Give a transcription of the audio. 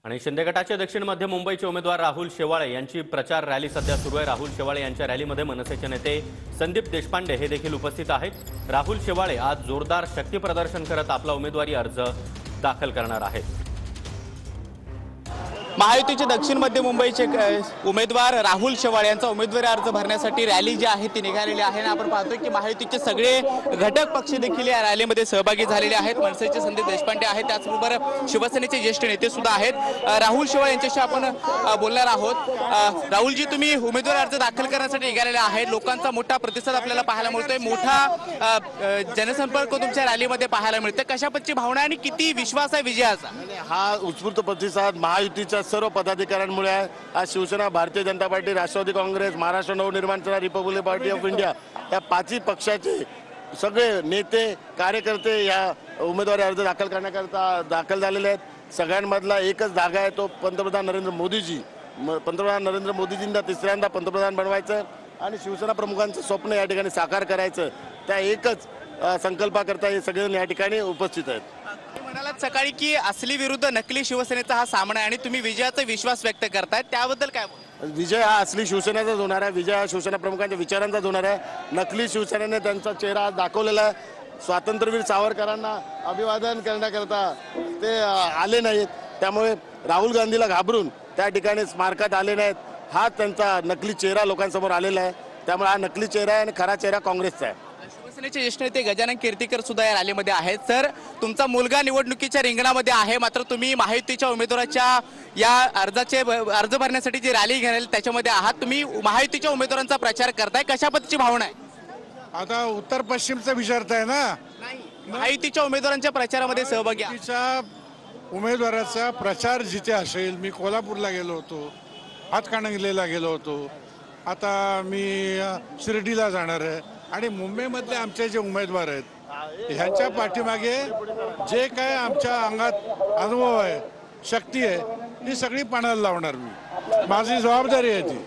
आणि शिंदे गटाचे दक्षिण मध्य मुंबईचे उमेदवार राहुल शेवाळे यांची प्रचार रॅली सध्या सुरू आहे। राहुल शेवाळे यांच्या रॅलीमध्ये मनसेचे नेते संदीप देशपांडे हे देखील उपस्थित आहेत। राहुल शेवाळे आज जोरदार शक्ती प्रदर्शन करत आपला उमेदवारी अर्ज दाखल करणार आहेत। महायुतीचे दक्षिण मध्य मुंबईचे उमेदवार राहुल शेवाळे यांचा उमेदवारी अर्ज भरण्यासाठी रॅली जी आहे ती निघालेली आहे। आपण पाहतोय की महायुतीचे सगळे घटक पक्ष देखील या रॅलीमध्ये सहभागी झालेले आहेत। मनसेचे संदीप देशपांडे आहेत, त्याचबरोबर शिवसेनेचे ज्येष्ठ नेते सुद्धा आहेत। राहुल शेवाळे यांच्याशी आपण बोलणार आहोत। राहुलजी, तुम्ही उमेदवारी अर्ज दाखल करण्यासाठी निघालेले आहेत। लोकांचा मोठा प्रतिसाद आपल्याला पाहायला मिळतोय, मोठा जनसंपर्क तुमच्या रॅलीमध्ये पाहायला मिळतोय। कशा पद्धतीची भावना आणि किती विश्वास आहे विजयाचा? हा उत्स्फूर्त प्रतिसाद महायुतीच्या सर्व पदाधिकाऱ्यांमुळे आहे। आज Shivsena, Bharatiya Janata party, Rashtrawadi Congress, Maharashtra Navnirman Sena, Republican party of India या पाचही पक्षाचे सगळे नेते कार्यकर्ते या उमेदवारी अर्ज दाखल करण्याकरता दाखल झालेले आहेत। सगळ्यांमधला एकच धागा आहे, तो पंतप्रधान नरेंद्र मोदीजी। पंतप्रधान नरेंद्र मोदीजींना तिसऱ्यांदा पंतप्रधान बनवायचं आणि शिवसेना प्रमुखांचं स्वप्न या ठिकाणी साकार करायचं, त्या एकच संकल्पाकरता हे सगळेजण या ठिकाणी उपस्थित आहेत। म्हणालात सकाळी की असली विरुद्ध नकली शिवसेनेचा हा सामना आहे आणि तुम्ही विजयाचा विश्वास व्यक्त करतायत, त्याबद्दल काय बोलता? विजय हा असली शिवसेनेचाच होणार आहे। विजय हा शिवसेना प्रमुखांच्या विचारांचाच होणार आहे। नकली शिवसेनेने त्यांचा चेहरा आज दाखवलेला आहे। स्वातंत्र्यवीर सावरकरांना अभिवादन करण्याकरता ते आले नाहीत, त्यामुळे राहुल गांधीला घाबरून त्या ठिकाणी स्मारकात आले नाहीत। हा त्यांचा नकली चेहरा लोकांसमोर आलेला आहे, त्यामुळे हा नकली चेहरा आहे आणि खरा चेहरा काँग्रेसचा आहे। शिवसेनेचे ज्येष्ठ नेते गजानन कीर्तीकर सुद्धा या रॅलीमध्ये आहेत। सर, तुमचा मुलगा निवडणुकीच्या रिंगणामध्ये आहे, मात्र तुम्ही महायुतीच्या उमेदवाराच्या या अर्ज भरण्यासाठी जी रॅली घेणार त्याच्यामध्ये आहात। तुम्ही महायुतीच्या उमेदवारांचा प्रचार करताय, कशा पद्धतीची भावना आहे? आता उत्तर पश्चिमचा विचारताय ना? महायुतीच्या उमेदवारांच्या प्रचारामध्ये सहभागी आहे। महायुतीच्या उमेदवाराचा प्रचार जिथे असेल, मी कोल्हापूरला गेलो होतो, हातकणंगलेला गेलो होतो, आता मी शिर्डीला जाणार आहे आणि मुंबईमधले आमचे जे उमेदवार आहेत ह्यांच्या पाठीमागे जे काय आमच्या अंगात अनुभव आहे, शक्ती आहे, ही सगळी पणाला लावणार मी। माझी जबाबदारी आहे ती।